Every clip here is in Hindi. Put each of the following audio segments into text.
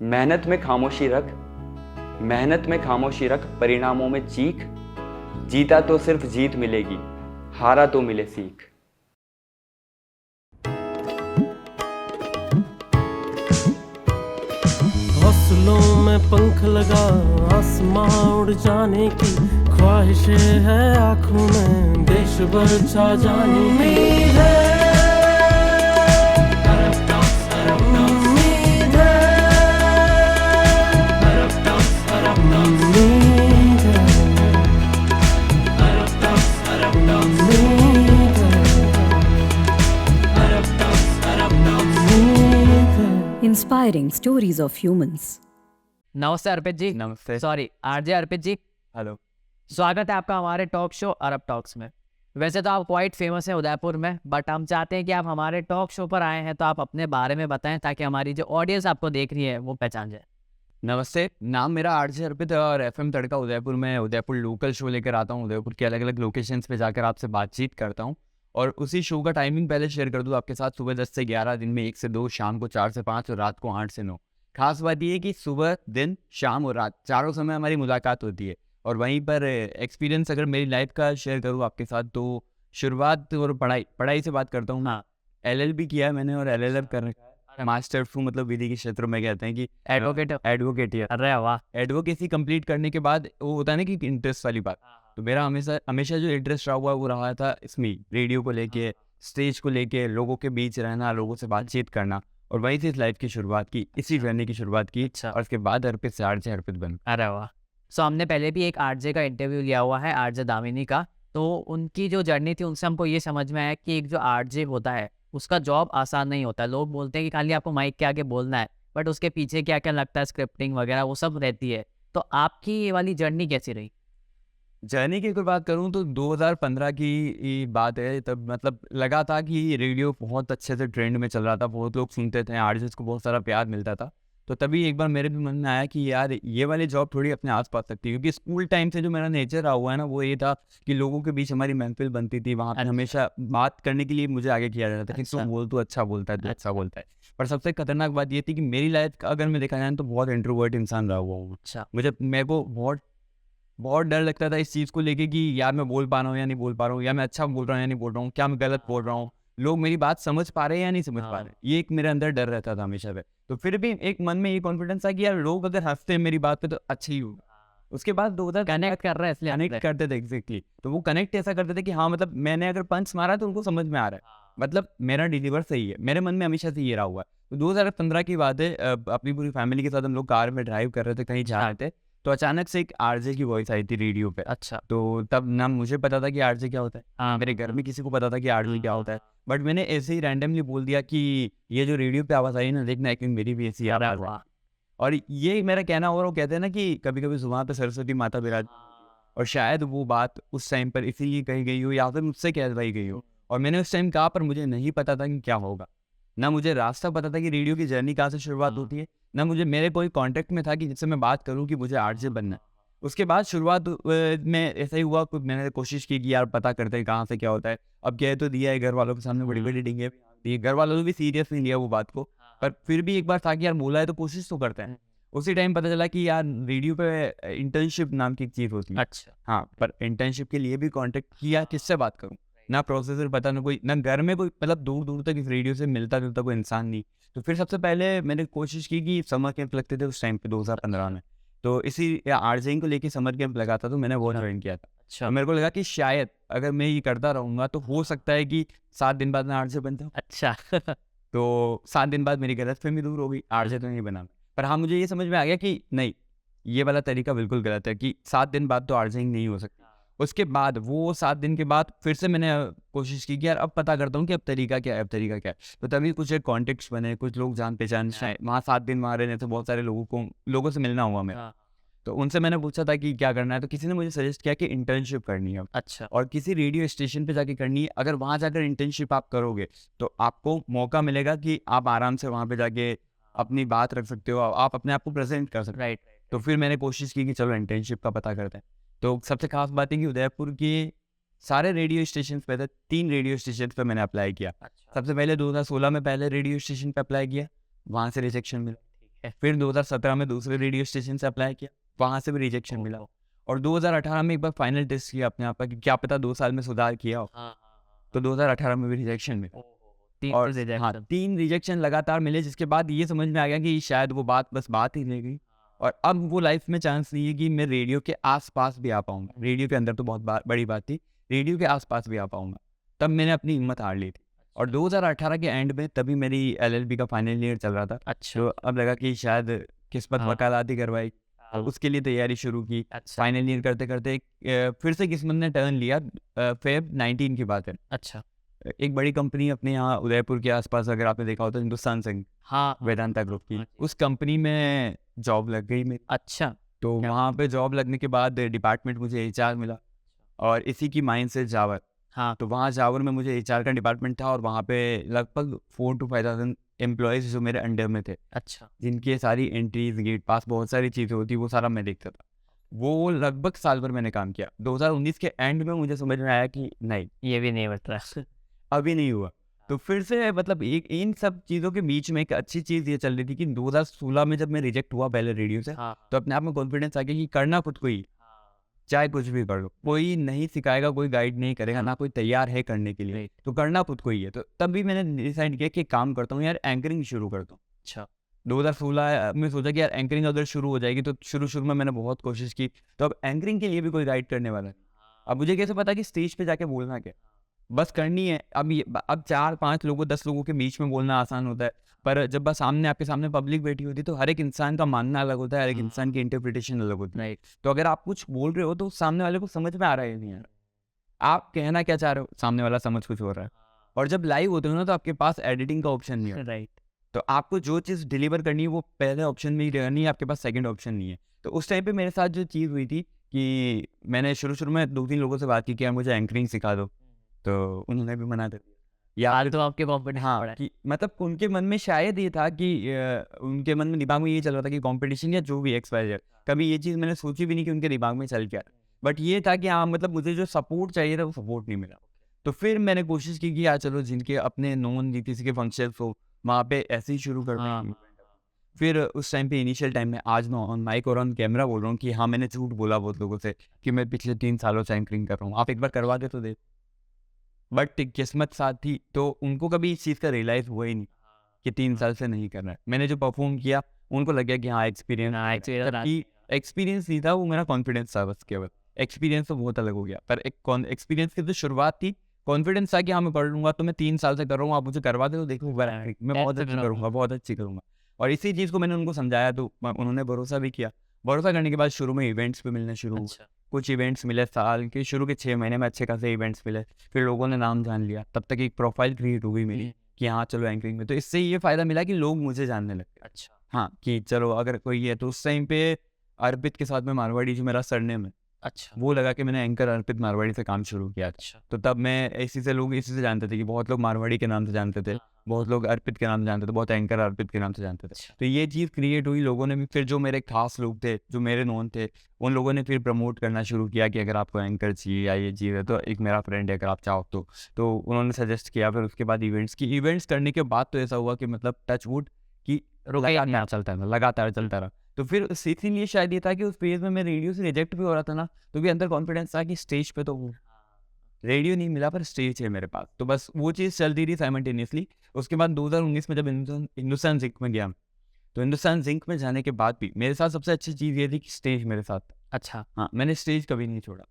मेहनत में खामोशी रख, मेहनत में खामोशी रख, परिणामों में चीख। जीता तो सिर्फ जीत मिलेगी, हारा तो मिले सीख। हौसलों में पंख लगा आसमां उड़ जाने की ख्वाहिशें है आंखों में, देश भर छा जाने की उम्मीद है, उम्मीद है, उम्मीद है, उम्मीद है। Inspiring stories of humans. नमस्ते अर्पित जी। नमस्ते। सॉरी, आरजे अर्पित जी। हेलो। स्वागत है आपका हमारे टॉक शो अरब टॉक्स में। वैसे तो आप क्वाइट फेमस हैं उदयपुर में, बट हम चाहते हैं कि आप हमारे टॉक शो पर आए हैं तो आप अपने बारे में बताएं ताकि हमारी जो ऑडियंस आपको देख रही है वो पहचान जाए। नमस्ते, नाम मेरा आरजे अर्पित है और एफएम तड़का उदयपुर में उदयपुर लोकल शो लेकर आता हूँ। उदयपुर के अलग अलग लोकेशंस पे जाकर आपसे बातचीत करता हूँ और उसी शो का टाइमिंग पहले शेयर कर दूँ आपके साथ। सुबह 10 से 11, दिन में 1 से 2, शाम को 4 से 5 और रात को 8 से 9। खास बात ये है कि सुबह, दिन, शाम और रात चारों समय हमारी मुलाकात होती है। और वहीं पर एक्सपीरियंस अगर मेरी लाइफ का शेयर करूँ आपके साथ तो शुरुआत और पढ़ाई से बात करता हूँ। हाँ। LLB किया है मैंने और LLM कर रखा है। मास्टर ऑफ मतलब विधि के क्षेत्र में कहते हैं कि एडवोकेट है। अरे वाह। एडवोकेसी कंप्लीट करने के बाद वो होता है ना कि इंटरेस्ट वाली बात, तो मेरा हमेशा जो इंटरेस्ट रहा हुआ वो रहा था इसमें, रेडियो को लेके, स्टेज को लेके, लोगों के बीच रहना, लोगों से बातचीत करना। और वहीं से इस लाइफ की शुरुआत की, इसी जर्नी की शुरुआत की। अच्छा। और उसके बाद अर्पित से आरजे अर्पित बन। अरे वाह। सो हमने पहले भी एक आरजे का इंटरव्यू लिया हुआ है, आरजे दामिनी का। तो उनकी जो जर्नी थी उनसे हमको ये समझ में आया कि एक जो आरजे होता है उसका जॉब आसान नहीं होता है। लोग बोलते हैं कि खाली आपको माइक के आगे बोलना है, बट उसके पीछे क्या क्या लगता है, स्क्रिप्टिंग वगैरह वो सब रहती है। तो आपकी ये वाली जर्नी कैसी रही? जर्नी की अगर बात करूं तो 2015 की ये बात है। तब मतलब लगा था कि रेडियो बहुत अच्छे से ट्रेंड में चल रहा था, बहुत लोग सुनते थे, आर्टिस्ट को बहुत सारा प्यार मिलता था। तो तभी एक बार मेरे भी मन में आया कि यार ये वाली जॉब थोड़ी अपने आस पास सकती है, क्योंकि स्कूल टाइम से जो मेरा नेचर रहा हुआ है ना वो ये था कि लोगों के बीच हमारी महफिल बनती थी, वहाँ पे अच्छा। हमेशा बात करने के लिए मुझे आगे किया जाता था कि अच्छा। तुम बोल, तू अच्छा बोलता है, तू अच्छा अच्छा। बोलता है। पर सबसे खतरनाक बात ये थी कि मेरी लाइफ का अगर मैं देखा जाए तो बहुत इंट्रोवर्ट इंसान रहा हुआ हूँ। अच्छा। मेरे को बहुत बहुत डर लगता था इस चीज़ को लेके कि यार मैं बोल पा रहा हूँ या नहीं बोल पा रहा हूँ, या मैं अच्छा बोल रहा हूँ या नहीं बोल रहा हूँ, क्या मैं गलत बोल रहा हूँ, लोग मेरी बात समझ पा रहे हैं या नहीं समझ पा रहे, ये एक मेरे अंदर डर रहता था हमेशा पे। तो फिर भी एक मन में ये कॉन्फिडेंस था कि यार लोग अगर हंसते हैं मेरी बात पे तो अच्छा ही होगा। उसके बाद 2000 कनेक्ट कर रहा है इसलिए कनेक्ट करते थे एग्जैक्टली। तो वो कनेक्ट ऐसा करते थे कि हाँ मतलब मैंने अगर पंच मारा तो उनको समझ में आ रहा है, मतलब मेरा डिलीवर सही है। मेरे मन में हमेशा से ये रहा हुआ है। तो 2015 की बात है, अपनी पूरी फैमिली के साथ हम लोग कार में ड्राइव कर रहे थे, कहीं जा रहे थे, तो अचानक से एक आरजे की वॉइस आई थी रेडियो पे। अच्छा। तो तब ना मुझे पता था कि आरजे क्या होता है, हाँ। मेरे घर में किसी को पता था कि आरजे क्या होता है, बट मैंने ऐसे ही रैंडमली बोल दिया कि ये जो रेडियो पे आवाज़ आई ना, देखना एक दिन मेरी भी ऐसी अरे आवाज़ वाह। है। और ये मेरा कहना, और वो कहते हैं ना कि कभी कभी जुबान पे सरस्वती माता विराज, और शायद वो बात उस टाइम पर इसीलिए कही गई हो या फिर मुझसे कहलवाई गई हो। और मैंने उस टाइम कहा, पर मुझे नहीं पता था कि क्या होगा, ना मुझे रास्ता पता था कि रेडियो की जर्नी कहाँ से शुरुआत होती है, ना मुझे मेरे कोई कांटेक्ट में था कि जिससे मैं बात करूं कि मुझे आरजे बनना है। उसके बाद शुरुआत में ऐसा ही हुआ, मैंने कोशिश की कि यार पता करते हैं कहाँ से क्या होता है। अब कह तो दिया है घर वालों के सामने, बड़ी बड़ी डींगे दी, घर वालों ने भी सीरियस नहीं लिया वो बात को, पर फिर भी एक बार था कि यार बोला है तो कोशिश तो करते हैं। उसी टाइम पता चला कि यार रेडियो पे इंटर्नशिप नाम की एक चीज़ होती है। अच्छा। हाँ, पर इंटर्नशिप के लिए भी कांटेक्ट किया, किससे बात करूँ, ना प्रोसेसर पता, ना कोई, ना घर में कोई, मतलब दूर दूर तक इस रेडियो से मिलता जुलता कोई इंसान नहीं। तो फिर सबसे पहले मैंने कोशिश की कि समर कैंप लगते थे उस टाइम पे 2015 में, तो इसी आरजेइंग को लेके समर कैंप लगा था, तो मैंने वो ज्वाइन किया था। अच्छा। तो मेरे को लगा कि शायद अगर मैं ये करता रहूँगा तो हो सकता है कि 7 दिन बाद मैं आरजे बन जाऊँ। अच्छा। तो 7 दिन बाद मेरी गलतफहमी दूर हो गई, आरजे तो नहीं बना। पर हाँ, मुझे ये समझ में आ गया कि नहीं, ये वाला तरीका बिल्कुल गलत है, कि 7 दिन बाद तो आरजेइंग नहीं हो सकती। उसके बाद वो 7 दिन के बाद फिर से मैंने कोशिश की कि यार अब पता करता हूँ कि अब तरीका क्या है, अब तरीका क्या है। तो तभी कुछ एक कॉन्टेक्ट्स बने, कुछ लोग जान पहचान से वहाँ 7 दिन वहाँ रहने से बहुत सारे लोगों से मिलना हुआ मेरा। तो उनसे मैंने पूछा था कि क्या करना है, तो किसी ने मुझे सजेस्ट किया कि इंटर्नशिप करनी है अच्छा। और किसी रेडियो स्टेशन पे जाके करनी है। अगर वहाँ जाकर इंटर्नशिप आप करोगे तो आपको मौका मिलेगा कि आप आराम से वहाँ पे जाके अपनी बात रख सकते हो, आप अपने आप को प्रेजेंट कर सकते हो। राइट। तो फिर मैंने कोशिश की कि चलो इंटर्नशिप का पता करते हैं। तो सबसे खास बात है कि उदयपुर के सारे रेडियो स्टेशन पे थे, 3 रेडियो स्टेशन पे मैंने अप्लाई किया। अच्छा। सबसे पहले 2016 में पहले रेडियो स्टेशन पे अप्लाई किया, वहाँ से रिजेक्शन मिला। है। फिर 2017 में दूसरे रेडियो स्टेशन से अप्लाई किया, वहाँ से भी रिजेक्शन मिला। और 2018 में एक बार फाइनल टेस्ट किया अपने आप का कि क्या पता 2 साल में सुधार किया हो, तो 2018 में भी रिजेक्शन मिला। और हाँ, 3 रिजेक्शन लगातार मिले, जिसके बाद ये समझ में आ गया कि शायद वो बात बस बात ही रह गई। और अब वो लाइफ में चांस नहीं है कि मैं रेडियो के आसपास भी आ पाऊंगा। रेडियो के अंदर तो बहुत बड़ी बात थी, रेडियो के आसपास भी आ पाऊंगा। तब मैंने अपनी हिम्मत हार ली थी। और 2018 के एंड में तभी मेरी LLB का फाइनल ईयर चल रहा था, अच्छा। तो अब लगा कि शायद किस्मत हाँ। वकालत ही करवाई। उसके लिए तैयारी शुरू की। अच्छा। फाइनल ईयर करते करते फिर से किस्मत ने टर्न लिया। फेब 19 की बात है। अच्छा। एक बड़ी कंपनी अपने यहाँ उदयपुर के आसपास, अगर आपने देखा हो तो, हिंदुस्तान सिंह हाँ, वेदांता ग्रुप की, हाँ जी। उस कंपनी में जॉब लग गई मेरी। अच्छा। तो क्या वहाँ पे जॉब लगने के बाद डिपार्टमेंट मुझे HR मिला, और इसी की माइन से जावर। हाँ। तो वहाँ जावर में मुझे HR का डिपार्टमेंट था, और वहाँ पे लगभग 4 to 5,000 एम्प्लॉयज़ जो मेरे अंडर में थे, अच्छा। जिनकी सारी एंट्रीज, गेट पास, बहुत सारी चीज़ें होती, वो सारा मैं देखता था। वो लगभग साल भर मैंने काम किया। 2019 के एंड में मुझे समझ में आया कि नहीं, ये भी नहीं बता रहा। अभी नहीं हुआ। तो फिर से मतलब एक इन सब चीज़ों के बीच में एक अच्छी चीज़ ये चल रही थी कि 2016 में जब मैं रिजेक्ट हुआ पहले रेडियो से, हाँ। तो अपने आप में कॉन्फिडेंस आ गया कि करना खुद को ही, चाहे कुछ भी कर लो। कोई नहीं सिखाएगा, कोई गाइड नहीं करेगा, ना कोई तैयार है करने के लिए, तो करना खुद को ही है। तो तब भी मैंने डिसाइड किया कि काम करता हूँ यार, एंकरिंग शुरू करता हूँ। अच्छा। 2016 में सोचा कि यार एंकरिंग अगर शुरू हो जाएगी, तो शुरू में मैंने बहुत कोशिश की, तो अब एंकरिंग के लिए भी कोई गाइड करने वाला नहीं। अब मुझे कैसे पता कि स्टेज पे जाके बोलना क्या, बस करनी है। अब 4-5 लोगों 10 लोगों के बीच में बोलना आसान होता है, पर जब बस आपके सामने पब्लिक बैठी होती है, तो हर एक इंसान का मानना अलग होता है, हर एक इंसान की इंटरप्रिटेशन अलग होती है। राइट। तो अगर आप कुछ बोल रहे हो तो सामने वाले को समझ में आ रहा है नहीं यार, आप कहना क्या चाह रहे हो, सामने वाला समझ कुछ हो रहा है। और जब लाइव होते हो ना, तो आपके पास एडिटिंग का ऑप्शन नहीं है, राइट। तो आपको जो चीज़ डिलीवर करनी है वो पहले ऑप्शन में ही रहनी है, आपके पास सेकंड ऑप्शन नहीं है। तो उस टाइम पे मेरे साथ जो चीज़ हुई थी कि मैंने शुरू में 2-3 लोगों से बात की कि यार मुझे एंकरिंग सिखा दो, तो उन्होंने भी मना कर दिया। या आज तो आपके कॉन्फिडेंस हाँ, बढ़ा है। कि मतलब उनके मन में शायद ये था कि उनके मन में, दिमाग में ये चल रहा था कि कंपटीशन या जो भी XYZ, कभी ये चीज़ मैंने सोची भी नहीं कि उनके दिमाग में चल क्या। बट ये था कि हाँ, मतलब मुझे जो सपोर्ट चाहिए था वो सपोर्ट नहीं मिला। तो फिर मैंने कोशिश की कि यार चलो, जिनके अपने नॉन किसी के फंक्शन हो, वहाँ पे ऐसे ही शुरू कर हाँ। देंगे। फिर उस टाइम पे इनिशियल टाइम में, आज मैं ऑन माइक और ऑन कैमरा बोल रहा हूँ कि हाँ, मैंने झूठ बोला बहुत लोगों से कि मैं पिछले 3 सालों से एंकरिंग कर रहा हूँ, आप एक बार करवा दे तो दे। बट किस्मत साथ थी, तो उनको कभी इस चीज़ का रियलाइज़ हुआ ही नहीं कि 3 साल से नहीं करना है। मैंने जो परफॉर्म किया, उनको लग गया कि हाँ, एक्सपीरियंस हाँ, experience जबकि एक्सपीरियंस नहीं था, वो मेरा कॉन्फिडेंस था बस केवल। एक्सपीरियंस तो बहुत अलग हो गया, पर एक्सपीरियंस की तो शुरुआत थी, कॉन्फिडेंस था कि हाँ, मैं कर लूँगा, तो मैं 3 साल से कर रहा हूँ, आप मुझे करवा दे तो देखो, मैं बहुत अच्छी करूँगा, बहुत अच्छी करूँगा। और इसी चीज़ को मैंने उनको समझाया, तो उन्होंने भरोसा भी किया। भरोसा करने के बाद शुरू में इवेंट्स भी मिलने शुरू हुए। अच्छा। कुछ इवेंट्स मिले, साल के शुरू के 6 महीने में अच्छे खासे इवेंट्स मिले, फिर लोगों ने नाम जान लिया, तब तक एक प्रोफाइल क्रिएट हो गई मेरी कि हाँ, चलो एंकरिंग में। तो इससे ये फ़ायदा मिला कि लोग मुझे जानने लगे। अच्छा। हाँ, कि चलो अगर कोई है, तो उस टाइम पे अर्पित के साथ में मारवाड़ी, जो मेरा सरनेम है, अच्छा। वो लगा कि मैंने एंकर अर्पित मारवाड़ी से काम शुरू किया था। अच्छा। तो तब मैं लोग इसी से जानते थे कि बहुत लोग मारवाड़ी के नाम से जानते थे, बहुत लोग अर्पित के नाम से जानते थे, बहुत एंकर अर्पित के नाम से जानते थे। अच्छा। तो ये चीज़ क्रिएट हुई, लोगों ने भी फिर, जो मेरे खास लोग थे, जो मेरे नॉन थे, उन लोगों ने फिर प्रमोट करना शुरू किया कि अगर आपको एंकर चाहिए या ये चीज़ है, तो एक मेरा फ्रेंड है, अगर आप चाहो तो उन्होंने सजेस्ट किया। फिर उसके बाद इवेंट्स करने के बाद तो ऐसा हुआ कि मतलब टच वुड कि लगातार चलता था, लगातार चलता रहा। तो फिर इसीलिए शायद ये था कि उस फेज में मैं रेडियो से रिजेक्ट भी हो रहा था ना, तो भी अंदर कॉन्फिडेंस था कि स्टेज पे तो रेडियो नहीं मिला, पर स्टेज है मेरे पास। तो बस वो चीज़ चलती रही साइमल्टेनियसली। उसके बाद 2019 में जब हिंदुस्तान जिंक में गया, तो हिंदुस्तान जिंक में जाने के बाद भी मेरे साथ सबसे अच्छी चीज़ ये थी कि स्टेज मेरे साथ था। अच्छा। हाँ, मैंने स्टेज कभी नहीं छोड़ा,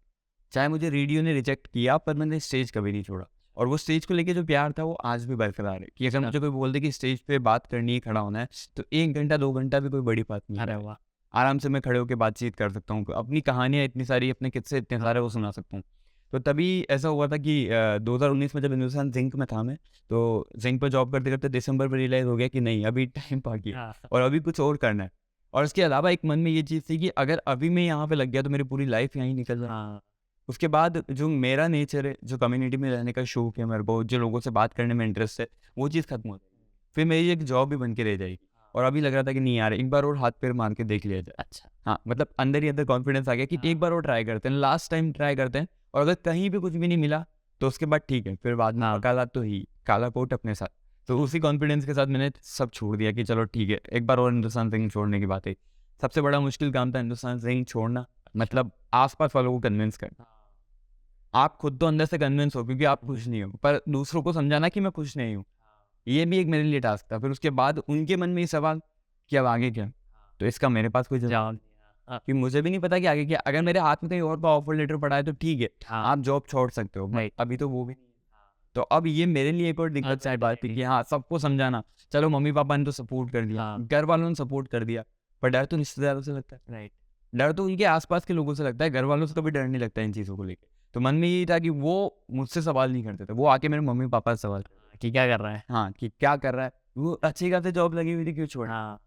चाहे मुझे रेडियो ने रिजेक्ट किया, पर मैंने स्टेज कभी नहीं छोड़ा। और वो स्टेज को लेके जो प्यार था, वो आज भी बरकरार है कि अगर मुझे कोई बोल दे कि स्टेज पे बात करनी है, खड़ा होना है, तो 1 घंटा 2 घंटा भी कोई बड़ी बात नहीं अरे है। वाह। आराम से मैं खड़े होकर बातचीत कर सकता हूँ, अपनी कहानियाँ इतनी सारी, अपने किस्से इतने सारे वो सुना सकता हूँ। तो तभी ऐसा हुआ था कि 2019 में जब हिंदुस्तान जिंक में था मैं, तो जिंक पर जॉब करते करते दिसंबर में रियलाइज़ हो गया कि नहीं, अभी टाइम बाकी है और अभी कुछ और करना है। और उसके अलावा एक मन में ये चीज़ थी कि अगर अभी मैं यहाँ पे लग गया, तो मेरी पूरी लाइफ यहीं निकल जाए। हाँ। उसके बाद जो मेरा नेचर है, जो कम्युनिटी में रहने का शौक है मेरे को, जो लोगों से बात करने में इंटरेस्ट है, वो चीज़ खत्म हो जाएगी। फिर मेरी एक जॉब भी बन के रह जाएगी। और अभी लग रहा था कि नहीं यार, एक बार और हाथ पैर मार के देख लिया जाए। अच्छा। हाँ, मतलब अंदर ही अंदर कॉन्फिडेंस आ गया कि एक बार और ट्राई करते हैं, लास्ट टाइम ट्राई करते हैं, और अगर कहीं भी कुछ भी नहीं मिला, तो उसके बाद ठीक है, फिर बाद में हाँ। वकालत तो ही, काला कोट अपने साथ, तो उसी कॉन्फिडेंस के साथ मैंने सब छोड़ दिया कि चलो ठीक है, एक बार और हिंदुस्तान सिंह छोड़ने की बात है। सबसे बड़ा मुश्किल काम था हिंदुस्तान सिंह छोड़ना, मतलब आसपास वालों को कन्विंस करना। आप खुद तो अंदर से कन्विंस हो क्योंकि आप खुश नहीं हो, पर दूसरों को समझाना कि मैं खुश नहीं हूँ, ये भी एक मेरे लिए टास्क था। फिर उसके बाद उनके मन में ये सवाल कि अब आगे क्या, तो इसका मेरे पास कोई जवाब नहीं, कि मुझे भी नहीं पता कि आगे क्या। अगर मेरे हाथ में कहीं और का ऑफर लेटर पड़ा है तो ठीक है, आप जॉब छोड़ सकते हो, अभी तो वो भी नहीं है। तो अब ये मेरे लिए एक और दिक्कत वाली बात थी कि हाँ, सबको समझाना। चलो मम्मी पापा ने तो सपोर्ट कर दिया, घर वालों ने सपोर्ट कर दिया, पर डर तो रिश्तेदारों से लगता है, राइट। डर तो उनके आसपास के लोगों से लगता है, घर वालों से कभी डर नहीं लगता इन चीज़ों को लेकर। तो मन में यही था कि वो मुझसे सवाल नहीं करते थे, वो आके मेरे मम्मी पापा से सवाल कि क्या कर रहा है, हाँ, कि क्या कर रहा है, वो अच्छी खासी जॉब लगी हुई थी, क्यों छोड़ा।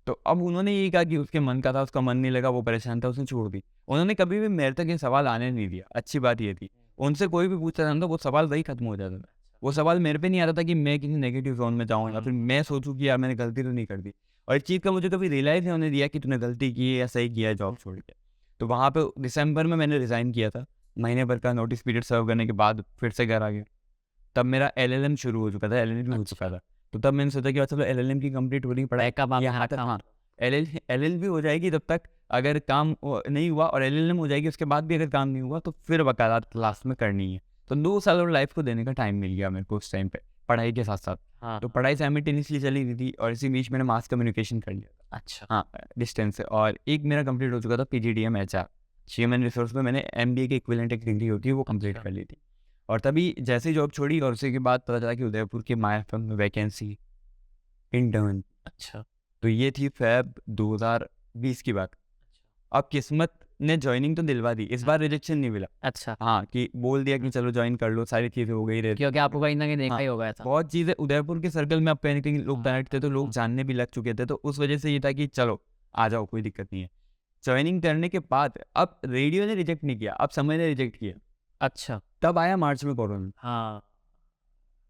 तो अब उन्होंने यही कहा कि उसके मन का था, उसका मन नहीं लगा, वो परेशान था, उसने छोड़ दी। उन्होंने कभी भी मेरे तक ये सवाल आने नहीं दिया। अच्छी बात ये थी, उनसे कोई भी पूछता था तो वो सवाल वही खत्म हो जाता था। वो सवाल मेरे पे नहीं आता था कि मैं किसी नेगेटिव जोन में जाऊँ या फिर मैं सोचूं कि यार मैंने गलती तो नहीं कर दी। और इस चीज़ का मुझे कभी रियलाइज़ नहीं होने दिया कि तूने गलती की है या सही किया है जॉब छोड़ के। तो वहाँ पे दिसंबर में मैंने रिज़ाइन किया था, महीने भर का नोटिस पीरियड सर्व करने के बाद फिर से घर आ गया। तब मेरा LLM शुरू हो चुका था, LLM हो चुका था। तो तब मैंने सोचा कि चलो LLM की कंप्लीट हो रही पढ़ाई, यहाँ तक हाँ, LLB हो जाएगी, तब तक अगर काम नहीं हुआ और LLM हो जाएगी, उसके बाद भी अगर काम नहीं हुआ तो फिर वकालत लास्ट में करनी है। तो 2 साल और लाइफ को देने का टाइम मिल गया मेरे को उस टाइम पे, पढ़ाई के साथ साथ। तो पढ़ाई साइमल्टेनियसली चली रही थी और इसी बीच मैंने मास कम्युनिकेशन कर लिया। अच्छा, हाँ, डिस्टेंस से। और एक मेरा कंप्लीट हो चुका था PGDM HR, ह्यूमन रिसोर्स में मैंने MBA के इक्विवेलेंट एक डिग्री होती है वो कंप्लीट कर ली थी। और तभी जैसे ही जॉब छोड़ी और उसी के बाद पता चला कि उदयपुर के माया FM में वैकेंसी इंटर्न। अच्छा, तो ये थी Feb 2020 की बात। अब किस्मत ने ज्वाइनिंग तो दिलवा दी, इस बार रिजेक्शन नहीं मिला। अच्छा, हाँ, कि बोल दिया कि चलो ज्वाइन कर लो, सारी चीज़ें हो गई रहती, क्योंकि आपको कहीं ना कहीं देखा ही होगा। बहुत चीज़ें उदयपुर के सर्कल में अब कहीं ना कहीं लोग बैठते तो लोग जानने भी लग चुके थे, तो उस वजह से ये था कि चलो आ जाओ, कोई दिक्कत नहीं है। ज्वाइनिंग करने के बाद अब रेडियो ने रिजेक्ट नहीं किया, अब समय ने रिजेक्ट किया। अच्छा, तब आया मार्च में कोरोना। हाँ,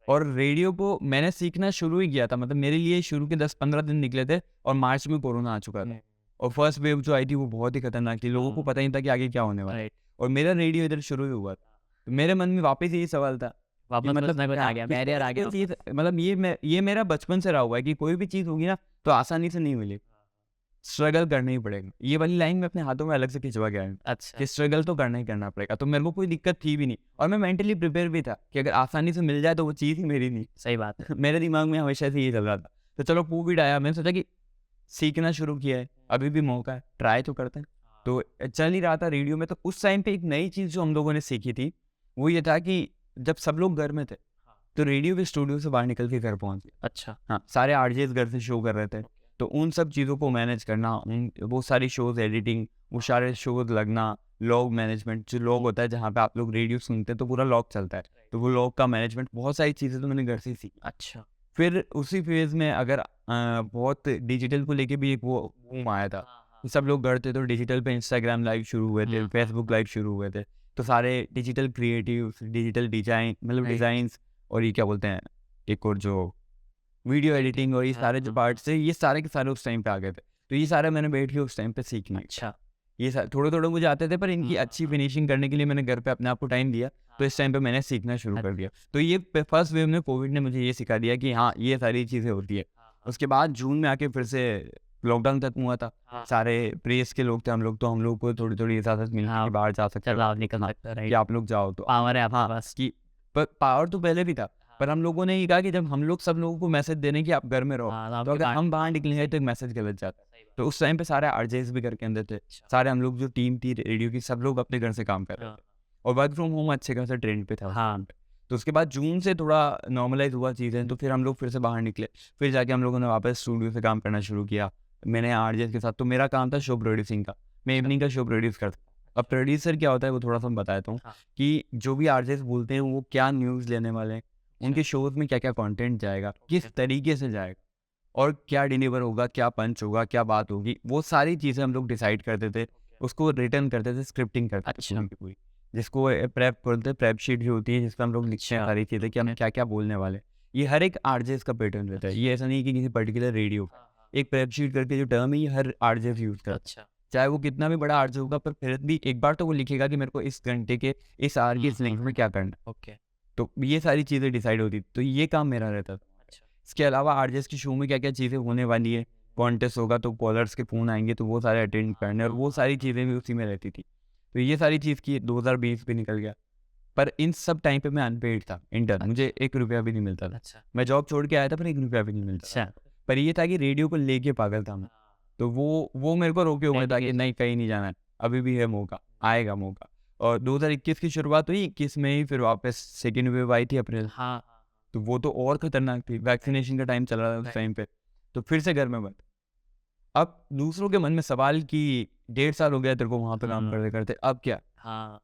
और रेडियो को मैंने सीखना शुरू ही किया था, मतलब मेरे लिए शुरू के 10-15 दिन निकले थे और मार्च में कोरोना आ चुका था। और फर्स्ट वेव जो आई थी वो बहुत ही खतरनाक थी, लोगों को पता ही नहीं था कि आगे क्या होने वाला है। और मेरा रेडियो इधर शुरू ही हुआ था, तो मेरे मन में वापस यही सवाल था, मतलब आ गया, बैरियर आ गया। मतलब ये मेरा बचपन से रहा हुआ है कि कोई भी चीज़ होगी ना तो आसानी से नहीं मिलेगी, स्ट्रगल करना ही पड़ेगा। ये वाली लाइन मैं अपने हाथों में अलग से खिंचवा गया है। अच्छा, कि स्ट्रगल तो करना ही करना पड़ेगा। तो मेरे को कोई दिक्कत थी भी नहीं और मैं मेंटली प्रिपेयर भी था कि अगर आसानी से मिल जाए तो वो चीज़ ही मेरी नहीं। सही बात है। मेरे दिमाग में हमेशा से ये चल रहा था। तो चलो कोविड आया, मैंने सोचा कि सीखना शुरू किया है, अभी भी मौका है, ट्राई तो करते हैं। तो चल ही रहा था रेडियो में। तो उस टाइम पे एक नई चीज़ जो हम लोगों ने सीखी थी वो ये था कि जब सब लोग घर में थे तो रेडियो के स्टूडियो से बाहर निकल के घर पहुँच गए। अच्छा, हाँ, सारे RJs घर से शो कर रहे थे, तो उन सब चीज़ों को मैनेज करना, वो सारी शोज़ एडिटिंग, वो सारे शोज़ लगना, लॉग मैनेजमेंट, जो लॉग होता है जहाँ पे आप लोग रेडियो सुनते हैं तो पूरा लॉग चलता है, तो वो लॉग का मैनेजमेंट, बहुत सारी चीज़ें तो मैंने घर से सीखी। अच्छा, फिर उसी फेज़ में अगर बहुत डिजिटल को लेके भी एक वो बूम आया था, सब लोग घर थे तो डिजिटल पे इंस्टाग्राम लाइव शुरू हुए थे, फेसबुक लाइव शुरू हुए थे, तो सारे डिजिटल क्रिएटिव, डिजिटल डिजाइन, मतलब डिज़ाइंस, और ये क्या बोलते हैं, एक और जो वीडियो एडिटिंग और ये सारे जो पार्ट्स थे, ये सारे के सारे उस टाइम पे आ गए थे। तो ये सारे मैंने बैठ के उस टाइम पे सीखना। अच्छा, ये थोड़े थोड़े मुझे आते थे, पर इनकी अच्छी फिनिशिंग करने के लिए मैंने घर पे अपने आप को टाइम दिया, तो इस टाइम पे मैंने सीखना शुरू कर दिया। तो ये फर्स्ट वेव में कोविड ने मुझे ये सिखा दिया कि हाँ, ये सारी चीज़ें होती है। उसके बाद जून में आके फिर से लॉकडाउन खत्म हुआ था, सारे प्रेस के लोग थे, हम लोग को थोड़ी थोड़ी इजाज़त मिली कि बाहर जा सकते हो, निकल सकते हैं, कि आप लोग जाओ। तो पावर है पास की, पर पावर तो पहले भी था, पर हम लोगों ने ये कहा कि जब हम लोग सब लोगों को मैसेज देने कि आप घर में रहो, तो अगर हम बाहर निकलेंगे तो एक मैसेज गलत जाता है। तो उस टाइम पे सारे RJs भी घर के अंदर थे, सारे हम लोग जो टीम थी रेडियो की, सब लोग अपने घर से काम कर रहे थे और वर्क फ्रॉम होम अच्छे खासा ट्रेंड पे था। हाँ, तो उसके बाद जून से थोड़ा नॉर्मलाइज हुआ चीज़ें, तो फिर हम लोग फिर से बाहर निकले, फिर जाके हम लोगों ने वापस स्टूडियो से काम करना शुरू किया। मैंने RJs के साथ, तो मेरा काम था शो प्रोड्यूसिंग का, मैं इवनिंग का शो प्रोड्यूस करता। अब प्रोड्यूसर क्या होता है वो थोड़ा सा मैं बताता हूँ कि जो भी RJs बोलते हैं वो क्या न्यूज़ लेने वाले हैं, उनके शोज़ में क्या क्या कंटेंट जाएगा, किस तरीके से जाएगा और क्या डिलीवर होगा, क्या पंच होगा, क्या बात होगी, वो सारी चीज़ें हम लोग डिसाइड करते थे, उसको रिटर्न करते थे, स्क्रिप्टिंग करते थे पूरी की पूरी, जिसको प्रेप बोलते हैं, प्रेप शीट जो होती है जिसमें हम लोग लिखते हैं सारी चीज़ें कि हम क्या क्या बोलने वाले। ये हर एक RJs का पैटर्न रहता है, ये ऐसा नहीं कि किसी पर्टिकुलर रेडियो एक प्रेप शीट करके जो टर्म है ये हर RJ यूज़ करता है, चाहे वो कितना भी बड़ा RJ होगा, पर फिर भी एक बार तो वो लिखेगा कि मेरे को इस घंटे के इस आर की इस लिंक में क्या करना। ओके, तो ये सारी चीज़ें डिसाइड होती, तो ये काम मेरा रहता था। अच्छा, इसके अलावा आरजेस के शो में क्या क्या चीज़ें होने वाली है, कॉन्टेस्ट होगा तो कॉलर्स के फ़ोन आएंगे तो वो सारे अटेंड करने, और वो सारी चीज़ें भी उसी में रहती थी। तो ये सारी चीज़ की 2020 भी निकल गया, पर इन सब टाइम पे मैं अनपेड था, इंटर्न, मुझे 1 रुपया भी नहीं मिलता था। अच्छा मैं जॉब छोड़ के आया था पर 1 रुपया भी नहीं मिलता था। अच्छा पर ये था कि रेडियो को लेके पागल था मैं, तो वो मेरे को रोके हुए था कि Dedication. नहीं कहीं नहीं जाना है, अभी भी है मौका, आएगा मौका। और 2021 की शुरुआत हुई, 21 में ही फिर वापस सेकेंड वेव आई थी अप्रैल, हाँ तो वो तो और खतरनाक थी, वैक्सीनेशन का टाइम चल रहा था उस टाइम पे, तो फिर से घर में बंद। अब दूसरों के मन में सवाल कि 1.5 साल हो गया तेरे को वहाँ पे काम करते करते, अब क्या? हाँ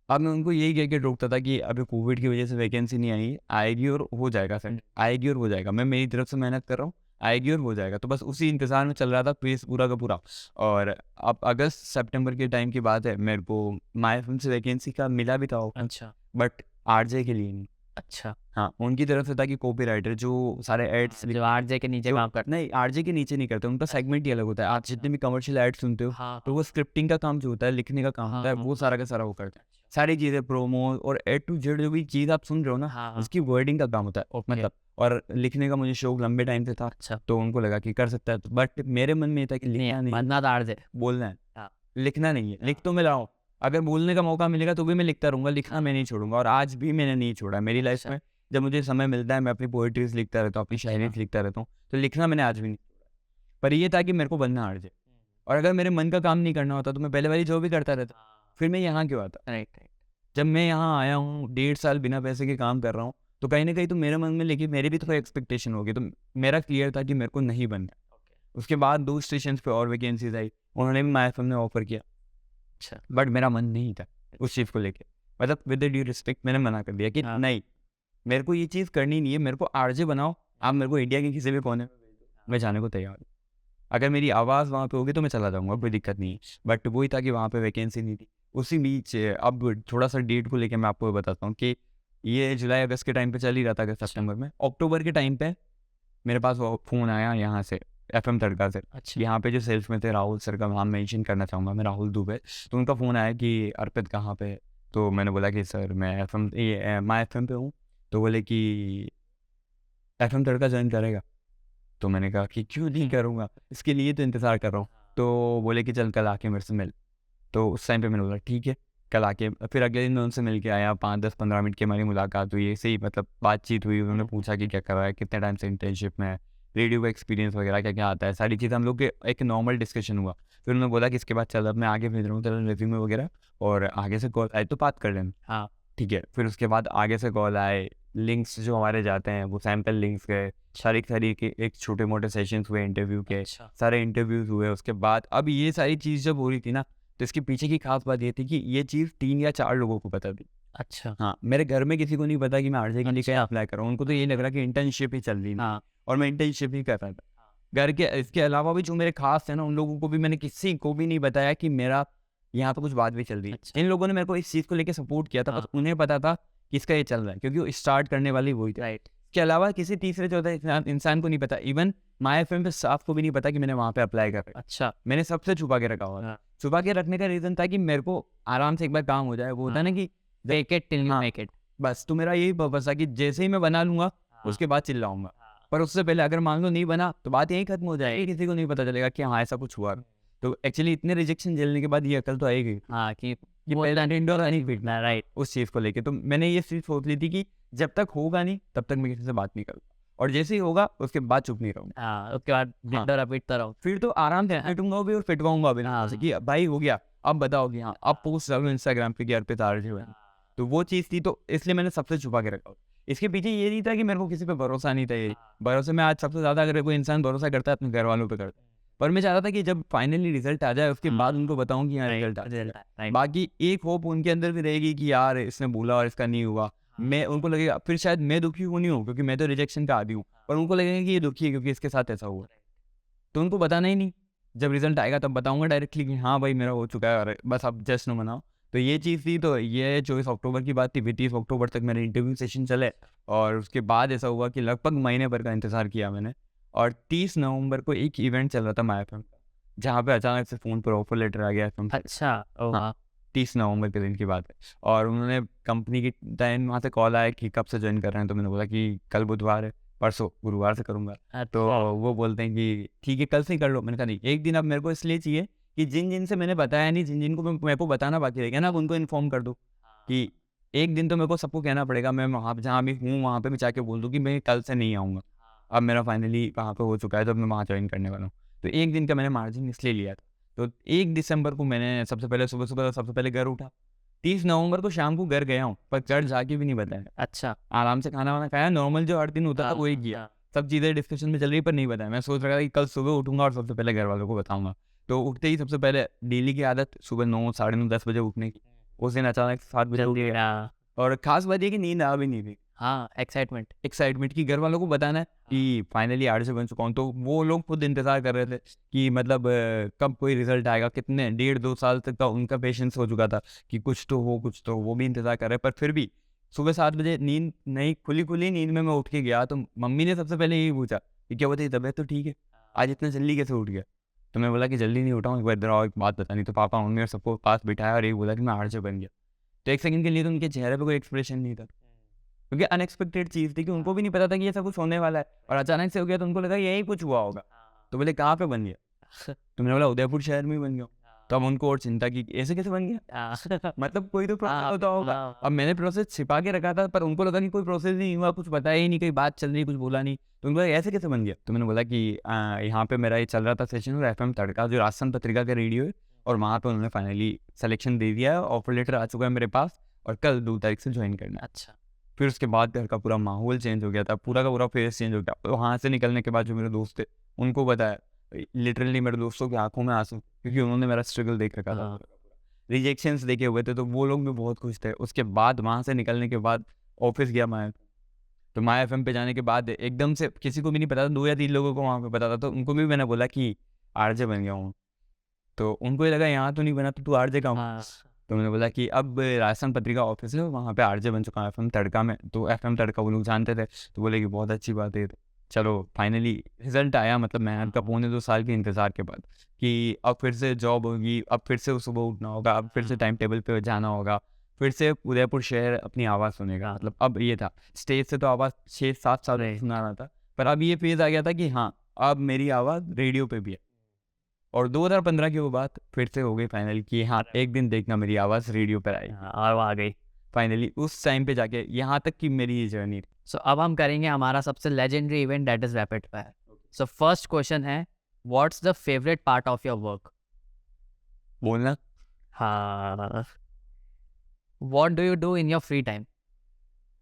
अब मैं उनको यही कह के रोकता था कि अभी कोविड की वजह से वैकेंसी नहीं आई, आएगी और हो जाएगा सर, आएगी और हो जाएगा, मैं मेरी तरफ से मेहनत कर रहा हूँ, आएगी और हो जाएगा। तो बस उसी इंतज़ार में चल रहा था फेस पूरा का पूरा। और अब अगस्त सितंबर के टाइम की बात है, मेरे को माय एफएम से वैकेंसी का मिला भी था ऑफर, अच्छा बट आरजे के लिए नहीं। अच्छा हाँ, उनकी तरफ से था कि कॉपीराइटर जो सारे एड्स जो आरजे के नीचे काम करते नहीं, आरजे के नीचे नहीं करते, उनका सेगमेंट ही अलग होता है। आप जितने भी कमर्शियल एड सुनते हो, हाँ तो वो स्क्रिप्टिंग का काम जो होता है, लिखने का काम होता है, वो सारा का सारा वो करते हैं। सारी चीज़ें प्रोमो और ए टू जेड जो भी चीज़ आप सुन रहे हो ना, हाँ उसकी वर्डिंग का काम होता है मतलब। और लिखने का मुझे शौक लंबे टाइम से था, अच्छा तो उनको लगा कि कर सकता है, बट मेरे मन में ये था कि लिखना नहीं, बनना था आरजे बोलना है, हाँ। लिखना नहीं है। लिख तो मैं रहा हूँ, अगर बोलने का मौका मिलेगा तो भी मैं लिखता रहूँगा, लिखना मैं नहीं छोड़ूंगा, और आज भी मैंने नहीं छोड़ा। मेरी लाइफ में जब मुझे समय मिलता है मैं अपनी पोइट्रीज लिखता रहता हूँ, अपनी शायरीज लिखता रहता हूँ, तो लिखना मैंने आज भी नहीं छोड़ा। पर ये था कि मेरे को बनना आरजे, और अगर मेरे मन का काम नहीं करना होता तो मैं पहले वाली जो भी करता रहता, फिर मैं यहाँ क्यों आता? राइट राइट जब मैं यहाँ आया हूँ 1.5 साल बिना पैसे के काम कर रहा हूँ, तो कहीं ना कहीं तो मेरे मन में लेकिन मेरी भी तो कोई एक्सपेक्टेशन होगी, तो मेरा क्लियर था कि मेरे को नहीं बनना। उसके बाद 2 स्टेशन पे और वैकेंसीज आई, उन्होंने भी माय एफएम ने ऑफर किया, अच्छा बट मेरा मन नहीं था उस चीज़ को लेके, मतलब विद ड्यू रिस्पेक्ट मैंने मना कर दिया कि हाँ। नहीं, मेरे को ये चीज़ करनी नहीं है, मेरे को आरजे बनाओ, आप मेरे को इंडिया के किसी भी कोने में भेज दो, मैं जाने को तैयार हूँ। अगर मेरी आवाज़ वहाँ पे होगी तो मैं चला जाऊँगा, कोई दिक्कत नहीं है। बट वही था कि वहाँ पे वैकेंसी नहीं थी। उसी बीच अब थोड़ा-सा डेट को लेके मैं आपको बताता हूँ कि ये जुलाई अगस्त के टाइम पे चल ही रहा था, अगस्त सितंबर में। अक्टूबर के टाइम पे मेरे पास वो फ़ोन आया यहाँ से, एफएम तड़का से। अच्छा यहाँ पे जो सेल्स में थे, राहुल सर का नाम मेंशन करना चाहूँगा मैं, राहुल दुबे। तो उनका फ़ोन आया कि अर्पित कहाँ पे है? तो मैंने बोला कि सर मैं एफएम माय एफएम पे हूँ। तो बोले कि एफएम तड़का जॉइन करेगा? तो मैंने कहा कि क्यों नहीं करूँगा, इसके लिए तो इंतज़ार कर रहा हूँ। तो बोले कि चल कल आके मेरे से मिल। तो उस टाइम पे मैंने बोला ठीक है, कल आके फिर अगले दिन मैं उनसे मिल के आया, 5-10-15 मिनट की हमारी मुलाकात हुई, ऐसे ही मतलब बातचीत हुई। उन्होंने पूछा कि क्या कर रहा है, कितने टाइम से इंटर्नशिप में है, रेडियो का एक्सपीरियंस वगैरह क्या-क्या आता है, सारी चीज़ें हम लोग के एक नॉर्मल डिस्कशन हुआ। फिर उन्होंने बोला कि इसके बाद चल अब मैं आगे भेज रहा हूँ तेरा रिज्यूमे वगैरह, और आगे से कॉल आए तो बात कर लेना। हाँ ठीक है, फिर उसके बाद आगे से कॉल आए, लिंक्स जो हमारे जाते हैं वो सैंपल लिंक्स गए, सारी के एक छोटे-मोटे सेशंस हुए इंटरव्यू के, अच्छा सारे इंटरव्यूज़ हुए। उसके बाद अब ये सारी चीज़ जब हो रही थी ना, तो इसके पीछे की खास बात ये थी कि ये चीज़ 3 या 4 लोगों को पता थी। अच्छा हाँ, मेरे घर में किसी को नहीं पता कि मैं आरजे के लिए कहीं अच्छा। अप्लाई कर रहा हूँ। उनको तो ये लग रहा कि इंटर्नशिप ही चल रही है, हाँ और मैं इंटर्नशिप ही कर रहा था। घर के इसके अलावा भी जो मेरे खास थे ना, उन लोगों को भी मैंने किसी को भी नहीं बताया कि मेरा यहाँ पे कुछ बात भी चल रही है। अच्छा। इन लोगों ने मेरे को इस चीज़ को लेके सपोर्ट किया था, बस उन्हें पता था कि इसका ये चल रहा है, क्योंकि वो स्टार्ट करने वाली वही थी। राइट इसके अलावा किसी तीसरे चौथे इंसान को नहीं पता, इवन माय एफएम पे स्टाफ को भी नहीं पता कि मैंने वहाँ पे अप्लाई कर रखा है। अच्छा मैंने सबसे छुपा के रखा हुआ था। हाँ। छुपा के रखने का रीज़न था कि मेरे को आराम से एक बार काम हो जाए। वो होता है ना कि फेक इट टिल यू हाँ। मेक इट बस, तो मेरा यही पर्पस था कि जैसे ही मैं बना लूँगा, उसके बाद चिल्लाऊँगा। पर उससे पहले अगर मान लो नहीं बना, तो बात यहीं खत्म हो जाएगी, किसी को नहीं पता चलेगा कि हाँ, ऐसा कुछ हुआ। तो एक्चुअली इतने रिजेक्शन झेलने के बाद ये अकल तो आएगी हाँ कि कि पहला इंडोर नहीं पीटना, राइट उस चीज़ को लेके। तो मैंने ये चीज़ सोच ली थी कि जब तक होगा नहीं, तब तक मैं किसी से बात नहीं करूँगा, और जैसे ही होगा उसके बाद चुप नहीं रहूँगा। हाँ उसके बाद हाँ। डर पीटता रहो फिर तो आराम से पिटूंगा भी और पिटवाऊंगा भी हाँ। कि भाई हो गया, अब बताओ कि हाँ, अब पोस्ट करूँ इंस्टाग्राम पे कि अर्पित आरजे हुए। तो वो चीज़ थी, तो इसलिए मैंने सबसे छुपा के रखा। इसके पीछे ये नहीं था कि मेरे को किसी पे भरोसा नहीं था। ये भरोसे में आज सबसे ज़्यादा अगर कोई इंसान भरोसा करता है अपने घर वालों पे करता है, पर मैं चाहता था कि जब फाइनली रिजल्ट आ जाए उसके बाद उनको बताऊं कि हाँ रिजल्ट आ जाए। राइट बाकी एक होप उनके अंदर भी रहेगी कि यार इसने बोला और इसका नहीं हुआ, मैं उनको लगेगा फिर शायद मैं दुखी हूँ नहीं हूँ, क्योंकि मैं तो रिजेक्शन का आदी हूँ, पर उनको लगेगा कि ये दुखी है क्योंकि इसके साथ ऐसा हुआ। तो उनको बताना ही नहीं, जब रिजल्ट आएगा तब बताऊंगा डायरेक्टली कि हाँ भाई मेरा हो चुका है, और बस अब जश्न मनाओ। तो ये चीज़ थी। तो ये 24 अक्टूबर की बात थी। 30 अक्टूबर तक मेरे इंटरव्यू सेशन चले, और उसके बाद ऐसा हुआ कि लगभग महीने भर का इंतज़ार किया मैंने, और 30 नवंबर को एक इवेंट चल रहा था माय एफएम का, जहाँ पे अचानक से फ़ोन पर ऑफर लेटर आ गया एफएम से। अच्छा ओ हाँ। हाँ 30 नवंबर के दिन की बात है, और उन्होंने कंपनी की टाइम वहाँ से कॉल आया कि कब से ज्वाइन कर रहे हैं, तो मैंने बोला कि कल बुधवार है। परसों गुरुवार से करूँगा। तो अच्छा। वो बोलते हैं कि ठीक है कल से ही कर लो। मैंने कहा नहीं, एक दिन अब मेरे को इसलिए चाहिए कि जिन को मैंने बताया नहीं, जिन को मेरे को बताना बाकी रह गया ना, अब उनको इन्फॉर्म कर दूँ कि एक दिन तो मेरे को सबको कहना पड़ेगा। मैं वहाँ पे जहाँ भी हूँ वहाँ पे भी जाके बोल दूँ कि मैं कल से नहीं आऊँगा। अब मेरा फाइनली वहाँ पे हो चुका है, तो अब मैं वहाँ ज्वाइन करने वाला हूँ। तो एक दिन का मैंने मार्जिन इसलिए लिया था। तो 1 दिसंबर को मैंने सबसे पहले सुबह-सुबह सबसे पहले घर उठा। 30 नवंबर को शाम को घर गया हूँ, पर घर जाके भी नहीं बताया। अच्छा। आराम से खाना-वाना खाया, नॉर्मल जो हर दिन होता था वही किया। सब चीज़ें डिस्कशन में चल रही पर नहीं बताया। मैं सोच रहा था कि कल सुबह उठूँगा और सबसे पहले घर वालों को बताऊँगा। तो उठते ही सबसे पहले डेली की आदत सुबह 9 साढ़े 9 10 बजे उठने की। उस दिन अचानक 7 बजे उठ जल्दी गया और ख़ास बात ये कि नींद आ भी नहीं रही। हाँ, एक्साइटमेंट। एक्साइटमेंट कि घर वालों को बताना है कि फाइनली आर्ट्स बन चुका हूँ। तो वो लोग खुद इंतज़ार कर रहे थे कि मतलब कब कोई रिज़ल्ट आएगा। कितने 1.5-2 साल तक का उनका पेशेंस हो चुका था कि कुछ तो हो, कुछ तो हो। वो भी इंतज़ार कर रहे हैं। पर फिर भी सुबह 7 बजे नींद नहीं खुली नींद में मैं उठ के गया, तो मम्मी ने सबसे पहले यही पूछा कि क्या हुआ तेरी तबीयत तो ठीक है? आज इतना जल्दी कैसे उठ गया? तो मैं बोला कि जल्दी नहीं उठा हूँ, एक बार इधर आओ, एक बात बतानी। तो पापा मम्मी और सबको पास बिठाया और यही बोला कि मैं आर्ट्स बन गया। तो 1 सेकंड के लिए तो उनके चेहरे पे कोई एक्सप्रेशन नहीं था। क्योंकि अनएक्सपेक्टेड चीज़ थी कि उनको भी नहीं पता था कि ऐसा कुछ होने वाला है और अचानक से हो गया, तो उनको लगा यही कुछ हुआ होगा। तो बोले कहाँ पे बन गया? तो मैंने बोला उदयपुर शहर में ही बन गया हूँ। तो अब उनको और चिंता की ऐसे कैसे बन गया? मतलब कोई तो प्रोसेस होता होगा। अब मैंने प्रोसेस छिपा के रखा था, पर उनको लगा कि कोई प्रोसेस नहीं हुआ, कुछ बताया ही नहीं, कोई बात चल रही, कुछ बोला नहीं। तो उनको लगा ऐसे कैसे बन गया? तो मैंने बोला कि यहाँ पे मेरा ये चल रहा था सेशन और एफएम तड़का जो राजस्थान पत्रिका का रेडियो है, और वहाँ पे उन्होंने फाइनली सिलेक्शन दे दिया है, ऑफर लेटर आ चुका है मेरे पास और कल 2 तारीख से ज्वाइन करना है। अच्छा। फिर उसके बाद घर का पूरा माहौल चेंज हो गया था, पूरा का पूरा फेस चेंज हो गया। वहाँ से निकलने के बाद जो मेरे दोस्त थे, उनको बताया, लिटरली मेरे दोस्तों की आँखों में आँसू, क्योंकि उन्होंने मेरा स्ट्रगल देख रखा था। हाँ। रिजेक्शंस देखे हुए थे, तो वो लोग भी बहुत खुश थे। उसके बाद वहाँ से निकलने के बाद ऑफ़िस गया मैं, तो माय एफएम पे जाने के बाद एकदम से किसी को भी नहीं पता था, 2 या 3 लोगों को वहाँ पे पता था, तो उनको भी मैंने बोला कि आरजे बन गया हूँ। तो उनको ये लगा यहाँ तो नहीं बना, तो तू आरजे कहाँ हुआ? हाँ। तो मैंने बोला कि अब राजस्थान पत्रिका ऑफिस है, वहाँ पे आरजे बन चुका हूँ एफएम तड़का में। तो एफएम तड़का वो लोग जानते थे, तो बोले कि बहुत अच्छी बात है। चलो फाइनली रिजल्ट आया, मतलब मेहनत का 2.25 साल के इंतज़ार के बाद कि अब फिर से जॉब होगी, अब फिर से सुबह उठना होगा, अब फिर से टाइम टेबल पे जाना होगा, फिर से उदयपुर शहर अपनी आवाज़ सुनेगा। मतलब अब ये था, स्टेज से तो आवाज़ 6-7 साल नहीं। सुना रहा था, पर अब ये फेज़ आ गया था कि हाँ, अब मेरी आवाज़ रेडियो पे भी है। और 2015 की वो बात फिर से हो गई फाइनल कि हाँ, एक दिन देखना मेरी आवाज़ रेडियो पर आई। हाँ, और वो आ गई। फाइनली उस टाइम पे जाके यहाँ तक की मेरी ये जर्नी। सो अब हम करेंगे हमारा सबसे legendary event, that is rapid fire. So first question है, what's the favourite part of your work? बोलना। हाँ। What do you do in your free time?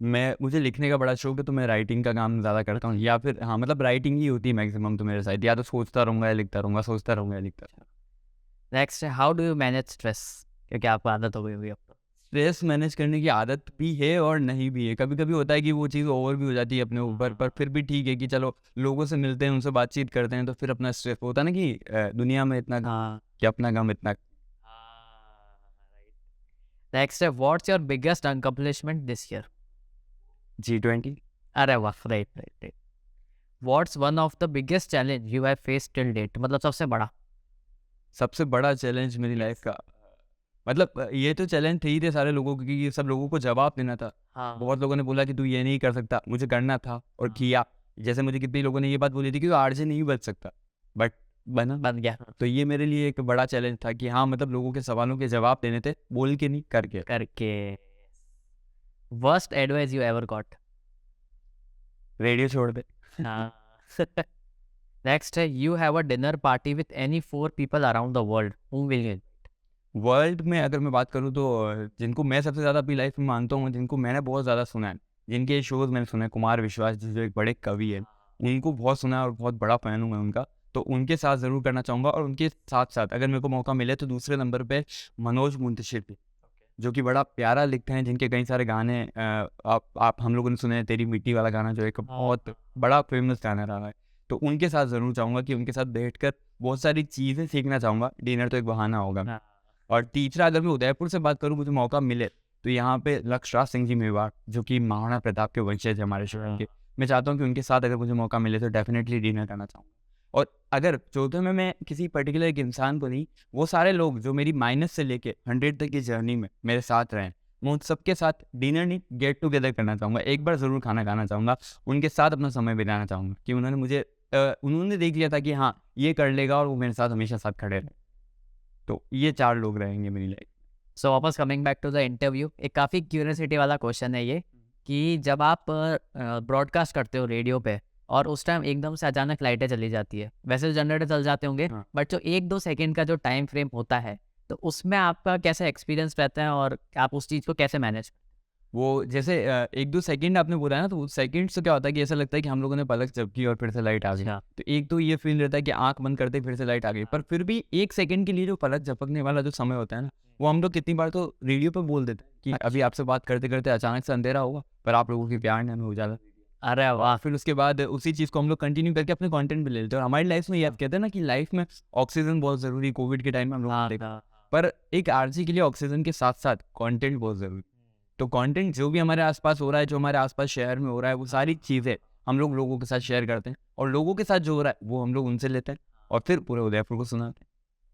मुझे लिखने का बड़ा शौक है, तो मैं राइटिंग का काम ज़्यादा करता हूँ, या फिर हाँ मतलब राइटिंग ही होती है मैक्सिमम तो मेरे साथ, या तो सोचता रहूँगा या लिखता रहूँगा, सोचता रहूँगा या लिखता रहूँगा। नेक्स्ट है, how do you manage stress? क्योंकि आपको आदत हो गई होगी अब तो। स्ट्रेस मैनेज करने की आदत भी है और नहीं भी है। कभी कभी होता है कि वो चीज़ ओवर भी हो जाती है अपने ऊपर, पर फिर भी ठीक है कि चलो लोगों से मिलते हैं, उनसे बातचीत करते हैं, तो फिर अपना स्ट्रेस होता है ना कि दुनिया में इतना हाँ। कि अपना गम इतना। नेक्स्ट है, what's your biggest accomplishment this year? G20। अरे वाह, right right right. What's one of the biggest challenge you have faced till date? मतलब सबसे बड़ा। सबसे बड़ा चैलेंज मेरी लाइफ का, मतलब ये तो चैलेंज थे ही थे सारे लोगों को, क्योंकि सब लोगों को जवाब देना था। हाँ। बहुत लोगों ने बोला कि तू ये नहीं कर सकता, मुझे करना था और किया। जैसे मुझे कितने लोगों ने ये बात बोली थी कि आरजे नहीं बच सकता, बट बना। बन गया। तो ये मेरे लिए एक बड़ा चैलेंज था कि हाँ मतलब लोगों के सवालों के जवाब देने थे, बोल के नहीं करके। करके। Worst advice you ever got? Radio छोड़ दे। हाँ। नेक्स्ट है, you have a dinner party with any 4 people around the world, whom will you? World में अगर मैं बात करूँ तो जिनको मैं सबसे ज़्यादा अपनी लाइफ में मानता हूँ, जिनको मैंने बहुत ज़्यादा सुना है, जिनके शोज़ मैंने सुने, कुमार विश्वास जी जो एक बड़े कवि है, उनको बहुत सुना है और बहुत बड़ा फ़ैन हूँ मैं उनका, तो उनके साथ ज़रूर करना चाहूँगा। और उनके साथ साथ अगर मेरे को मौका मिले तो दूसरे नंबर पे मनोज मुंतशिर भी, जो कि बड़ा प्यारा लिखते हैं, जिनके कई सारे गाने आप हम लोगों ने सुने हैं, तेरी मिट्टी वाला गाना जो एक बहुत बड़ा फेमस गाना रहा है, तो उनके साथ ज़रूर चाहूँगा कि उनके साथ बैठकर बहुत सारी चीज़ें सीखना चाहूँगा। डिनर तो एक बहाना होगा। और तीसरा, अगर मैं उदयपुर से बात करूँ, मुझे मौका मिले तो यहाँ पे लक्ष्यराज सिंह जी मेवाड़, जो कि महाराणा प्रताप के वंशज हमारे शहर के, मैं चाहता हूँ कि उनके साथ अगर मुझे मौका मिले तो डेफिनेटली डिनर करना चाहूँगा। और अगर चौथे में मैं किसी पर्टिकुलर एक इंसान को नहीं, वो सारे लोग जो मेरी माइनस से लेके 100 तक की जर्नी में मेरे साथ रहें, मैं उन सबके साथ डिनर नहीं, गेट टुगेदर करना चाहूँगा, एक बार ज़रूर खाना खाना चाहूँगा, उनके साथ अपना समय बिताना चाहूँगा कि उन्होंने मुझे उन्होंने देख लिया था कि हाँ, ये कर लेगा और वो मेरे साथ हमेशा साथ खड़े रहे। तो ये 4 लोग रहेंगे मेरी लाइफ। सो वापस coming back to the interview, एक काफ़ी क्यूरियोसिटी वाला क्वेश्चन है ये कि जब आप ब्रॉडकास्ट करते हो रेडियो पे और उस टाइम एकदम से अचानक लाइटें चली जाती है, वैसे तो जनरेटर चल जाते होंगे, हाँ। बट जो 1-2 सेकंड का जो टाइम फ्रेम होता है, तो उसमें आपका कैसा एक्सपीरियंस रहता है और आप उस चीज़ को कैसे मैनेज? वो जैसे 1-2 सेकंड आपने बोला ना, तो उस सेकंड से क्या होता है कि ऐसा लगता है कि हम लोगों ने पलक झपकी और फिर से लाइट आ गई। अच्छा। तो एक तो ये फ़ील रहता है कि आँख बंद करते ही फिर से लाइट आ गई। पर फिर भी 1 सेकंड के लिए जो पलक झपकने वाला जो समय होता है ना, वो हम लोग कितनी बार तो रेडियो पे बोल देते हैं कि अभी आपसे बात करते-करते अचानक से अंधेरा होगा, पर आप लोगों के प्यार ने हमें उजाला दे दिया। अरे वाह! फिर उसके बाद उसी चीज़ को हम लोग कंटिन्यू करके अपने कंटेंट पे ले लेते हैं। और हमारी लाइफ में ये आप कहते हैं ना कि लाइफ में ऑक्सीजन बहुत ज़रूरी, कोविड के टाइम में हम लोगों ने देखा। पर एक आरजे के लिए ऑक्सीजन के साथ-साथ कंटेंट बहुत ज़रूरी। तो कंटेंट जो भी हमारे आसपास हो रहा है, जो हमारे आसपास शहर में हो रहा है, वो सारी चीज़ें हम लोग लोगों के साथ शेयर करते हैं और लोगों के साथ जो हो रहा है वो हम लोग उनसे लेते हैं और फिर पूरे उदयपुर को सुनाते हैं।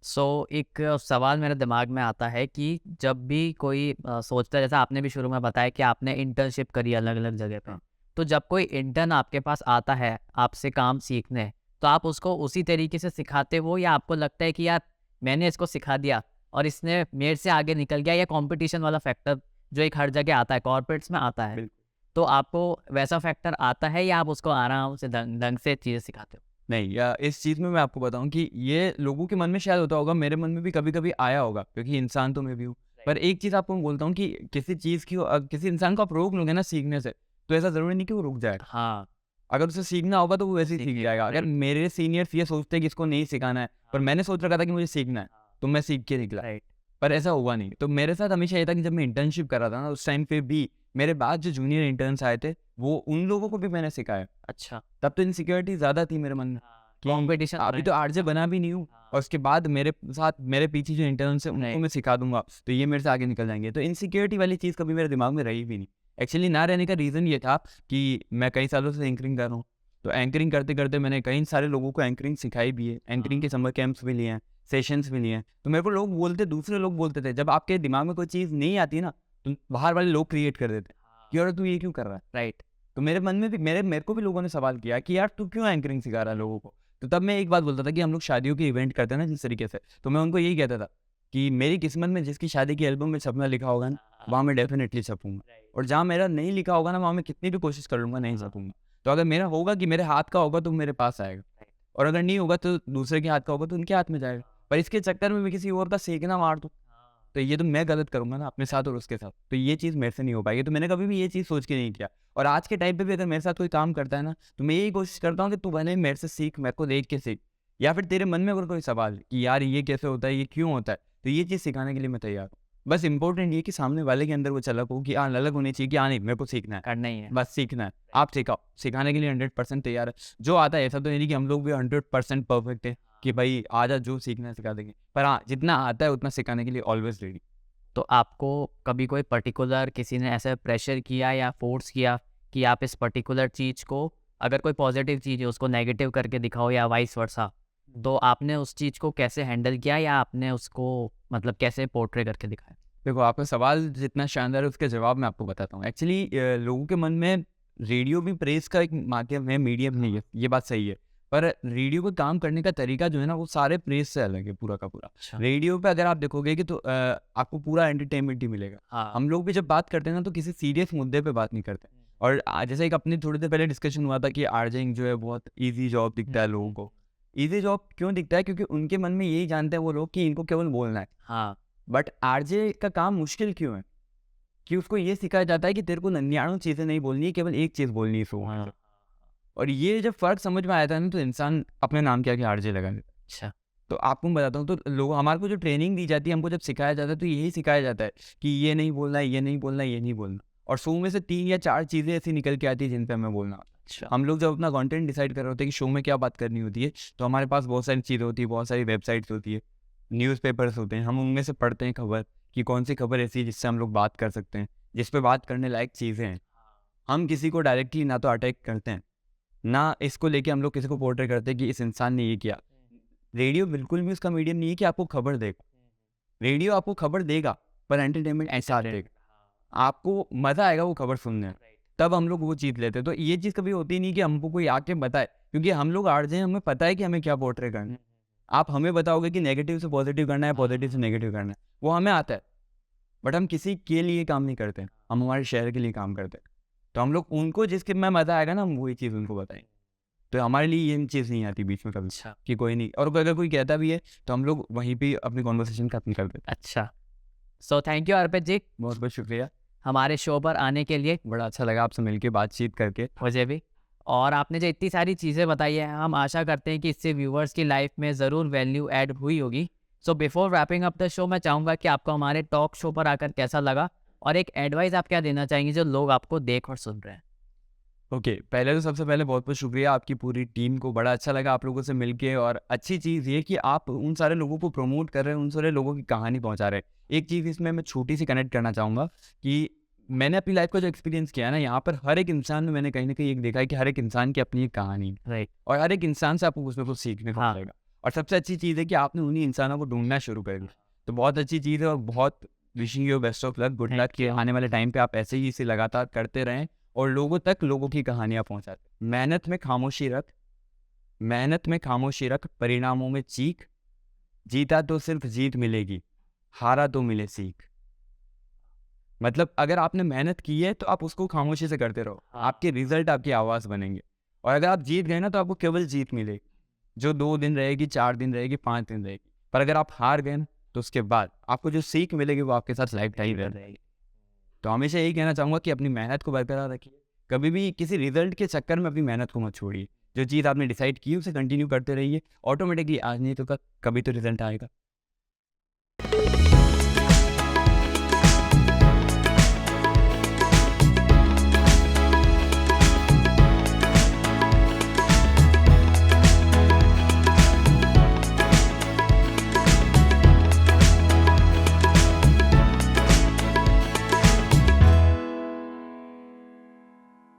सो एक सवाल मेरे दिमाग में आता है कि जब भी कोई सोचता है, जैसा आपने भी शुरू में बताया कि आपने इंटर्नशिप करी अलग-अलग जगह पे, तो जब कोई इंटर्न आपके पास आता है आपसे काम सीखने, तो आप उसको उसी तरीके से सिखाते हो या आपको लगता है कि यार मैंने इसको सिखा दिया और इसने मेरे से आगे निकल गया, या कंपटीशन वाला फैक्टर जो एक हर जगह आता है, कॉर्पोरेट्स में आता है, बिल्कुल। तो आपको वैसा फैक्टर आता है या आप उसको आराम से ढंग से चीज़ें सिखाते हो? नहीं, या इस चीज़ में मैं आपको बताऊँ कि ये लोगों के मन में शायद होता होगा, मेरे मन में भी कभी-कभी आया होगा क्योंकि इंसान तो मैं भी हूँ। पर एक चीज़ आपको मैं बोलता हूँ कि किसी चीज़ की किसी इंसान को आप रोक लोगे ना सीखने से, तो ऐसा ज़रूरी नहीं कि वो रुक जाएगा। हाँ, अगर उसे सीखना होगा तो वो वैसे ही सीख जाएगा। अगर मेरे सीनियर्स ये सोचते हैं कि इसको नहीं सिखाना है, पर मैंने सोच रखा था कि मुझे सीखना है, तो मैं सीख के निकला। राइट। पर ऐसा हुआ नहीं। तो मेरे साथ हमेशा ये था कि जब मैं इंटर्नशिप कर रहा था ना, उस टाइम पे भी मेरे बाद जो जूनियर इंटर्न्स आए थे, वो उन लोगों को भी मैंने सिखाया। अच्छा, तब तो इनसिक्योरिटी ज़्यादा थी मेरे मन में कि कंपटीशन अभी तो आरजे बना भी नहीं हूँ और उसके बाद मेरे साथ मेरे पीछे जो इंटर्न्स हैं उनको मैं सिखा दूँगा, तो ये मेरे से आगे निकल जाएँगे। तो इनसिक्योरिटी वाली चीज़ कभी मेरे दिमाग में रही भी नहीं। एक्चुअली ना रहने का रीज़न ये था कि मैं कई सालों से एंकरिंग कर रहा हूँ। तो एंकरिंग करते-करते मैंने कई सारे लोगों को एंकरिंग सिखाई भी है। एंकरिंग के समर कैंप्स भी लिए हैं, सेशंस भी लिए हैं। तो मेरे को लोग बोलते, दूसरे लोग बोलते थे, जब आपके दिमाग में कोई चीज़ नहीं आती ना, तो बाहर वाले लोग क्रिएट कर देते हैं कि यार तू ये क्यों कर रहा है? राइट। तो मेरे मन में भी मेरे को भी लोगों ने सवाल किया कि यार तू क्यों एंकरिंग सिखा रहा है लोगों को? तो तब मैं एक बात बोलता था कि हम लोग शादियों के इवेंट करते हैं ना जिस तरीके से, तो मैं उनको यही कहता था कि मेरी किस्मत में जिसकी शादी की एल्बम में सपना लिखा होगा ना, वहाँ मैं डेफिनेटली छपूँगा। और जहाँ मेरा नहीं लिखा होगा ना, वहाँ मैं कितनी भी कोशिश कर लूँगा, नहीं छपूँगा। तो अगर मेरा होगा कि मेरे हाथ का होगा तो मेरे पास आएगा, और अगर नहीं होगा तो दूसरे के हाथ का होगा तो उनके हाथ में जाएगा। पर इसके चक्कर में मैं किसी और का सेकना मार दूँ, तो ये तो मैं गलत करूँगा ना अपने साथ और उसके साथ। तो ये चीज़ मेरे से नहीं हो पाएगी। तो मैंने कभी भी ये चीज़ सोच के नहीं किया। और आज के टाइम पे भी अगर मेरे साथ कोई काम करता है ना, तो मैं यही कोशिश करता हूँ कि तू भले मेरे से सीख, मेरे को देख के सीख। या फिर तेरे मन में अगर कोई सवाल है कि यार ये कैसे होता है, ये क्यों होता है, तो ये चीज़ सिखाने के लिए मैं तैयार हूँ। बस इम्पोर्टेंट ये कि सामने वाले के अंदर वो झलक हो कि हाँ, ललक होनी चाहिए कि हाँ नहीं, मेरे को सीखना है, करना ही है। बस सीखना है। आप सिखाओ, सिखाने के लिए 100% तैयार है। जो आता है, ऐसा तो नहीं कि हम लोग भी 100% परफेक्ट है कि भाई आजा जो सीखना है सिखा देंगे। पर हाँ, जितना आता है उतना सिखाने के लिए ऑलवेज रेडी। तो आपको कभी कोई पर्टिकुलर किसी ने ऐसे प्रेशर किया या फोर्स किया कि आप इस पर्टिकुलर चीज़ को, अगर कोई पॉजिटिव चीज़ है उसको नेगेटिव करके दिखाओ या वाइस वर्सा, तो आपने उस चीज़ को कैसे हैंडल किया या आपने उसको मतलब कैसे पोर्ट्रे करके दिखाया? देखो, आपका सवाल जितना शानदार है उसके जवाब मैं आपको बताता हूँ। एक्चुअली लोगों के मन में रेडियो भी प्रेस का एक माध्यम है, मीडियम नहीं है, ये बात सही है। पर रेडियो को काम करने का तरीका जो है ना, वो सारे प्रेस से अलग है पूरा का पूरा। अच्छा। रेडियो पे अगर आप देखोगे कि तो आपको पूरा एंटरटेनमेंट ही मिलेगा। हाँ। हम लोग भी जब बात करते हैं ना, तो किसी सीरियस मुद्दे पे बात नहीं करते। और जैसे एक अपने थोड़ी देर पहले डिस्कशन हुआ था कि आरजेइंग जो है बहुत ईज़ी जॉब दिखता है लोगों को। ईज़ी जॉब क्यों दिखता है? क्योंकि उनके मन में यही जानते हैं वो लोग कि इनको केवल बोलना है। हाँ। बट आरजे का काम मुश्किल क्यों है? कि उसको ये सिखाया जाता है कि तेरे को 99 चीज़ें नहीं बोलनी है, केवल एक चीज़ बोलनी है 100। हाँ। और ये जब फ़र्क समझ में आया था ना, तो इंसान अपने नाम के आगे आरजे लगा लेता है। अच्छा। तो आपको मैं बताता हूँ, तो लोग हमारे को जो ट्रेनिंग दी जाती है, हमको जब सिखाया जाता है, तो यही सिखाया जाता है कि ये नहीं बोलना है, ये नहीं बोलना है, ये नहीं बोलना। और 100 में से 3 या 4 चीज़ें ऐसी निकल के आती है जिन पे हमें बोलना होता है। अच्छा। हम लोग जब अपना कंटेंट डिसाइड कर रहे होते हैं कि शो में क्या बात करनी होती है, तो हमारे पास बहुत सारी चीज़ें होती है, बहुत सारी वेबसाइट्स होती है, न्यूज़पेपर्स होते हैं। हम उनमें से पढ़ते हैं खबर कि कौन सी खबर ऐसी है जिससे हम लोग बात कर सकते हैं, जिस पे बात करने लायक चीज़ें हैं। हम किसी को डायरेक्टली ना तो अटैक करते हैं, ना इसको लेके हम लोग किसी को पोर्ट्रे करते हैं कि इस इंसान ने ये किया। रेडियो बिल्कुल भी उसका मीडियम नहीं है कि आपको खबर देगा। रेडियो आपको खबर देगा, पर एंटरटेनमेंट ऐसा देगा। आपको मज़ा आएगा वो खबर सुनने में, तब हम लोग वो चीज़ लेते हैं। तो ये चीज़ कभी होती नहीं कि हमको कोई आके बताए, क्योंकि हम लोग आरजे हैं, हमें पता है कि हमें क्या पोर्ट्रे करना है। आप हमें बताओगे कि नेगेटिव से पॉजिटिव करना है, पॉजिटिव से नेगेटिव करना है, वो हमें आता है, बट हम किसी के लिए काम नहीं करते, हम हमारे शहर के लिए काम करते हैं। तो हम लोग उनको जिसके में मज़ा आएगा ना, हम वही चीज़ उनको बताएंगे। तो हमारे लिए ये चीज़ नहीं आती बीच में कभी अच्छा कि कोई नहीं, और अगर कोई कहता भी है तो हम लोग वहीं पे अपनी कॉन्वर्सेशन खत्म कर देते हैं। अच्छा। सो थैंक यू अर्पित जी बहुत बहुत शुक्रिया, हमारे शो पर आने के लिए। बड़ा अच्छा लगा आपसे मिलके बातचीत करके। मुझे भी। और आपने जो इतनी सारी चीज़ें बताई है, हम आशा करते हैं कि इससे व्यूअर्स की लाइफ में ज़रूर वैल्यू ऐड हुई होगी। So before wrapping up the show, मैं चाहूँगा कि आपको हमारे टॉक शो पर आकर कैसा लगा, और एक एडवाइस आप क्या देना चाहेंगे जो लोग आपको देख और सुन रहे हैं। ओके, पहले तो सबसे पहले बहुत बहुत शुक्रिया आपकी पूरी टीम को, बड़ा अच्छा लगा आप लोगों से मिलके। और अच्छी चीज़ ये कि आप उन सारे लोगों को प्रमोट कर रहे हैं, उन सारे लोगों की कहानी पहुंचा रहे हैं। एक चीज़ इसमें मैं छोटी सी कनेक्ट करना चाहूँगा कि मैंने अपनी लाइफ का जो एक्सपीरियंस किया है ना, यहाँ पर हर एक इंसान में मैंने कहीं ना कहीं एक देखा है कि हर एक इंसान की अपनी एक कहानी है, राइट। और हर एक इंसान से आपको कुछ ना कुछ सीखने को हाँ। मिलेगा। और सबसे अच्छी चीज़ है कि आपने उन्हीं इंसानों को ढूंढना शुरू कर दिया, तो बहुत अच्छी चीज़ है। और बहुत wishing you best of luck, good Thank luck कि आने वाले टाइम पे आप ऐसे ही इसे लगातार करते रहें और लोगों तक लोगों की कहानियाँ पहुँचाते। मेहनत में खामोशी रख, मेहनत में खामोशी रख, परिणामों में चीख, जीता तो सिर्फ जीत मिलेगी, हारा तो मिले सीख। मतलब अगर आपने मेहनत की है तो आप उसको खामोशी से करते रहो, हाँ। आपके रिजल्ट आपकी आवाज़ बनेंगे। और अगर आप जीत गए ना तो आपको केवल जीत मिलेगी, जो 2 दिन रहेगी, 4 दिन रहेगी, 5 दिन रहेगी। पर अगर आप हार गए ना तो उसके बाद आपको जो सीख मिलेगी वो आपके साथ लाइफ टाइम रहेगी। तो हमेशा यही कहना चाहूँगा कि अपनी मेहनत को बरकरार रखिए, कभी भी किसी रिजल्ट के चक्कर में अपनी मेहनत को मत छोड़िए। जो चीज़ आपने डिसाइड की उसे कंटिन्यू करते रहिए, ऑटोमेटिकली आज नहीं तो कभी तो रिजल्ट आएगा।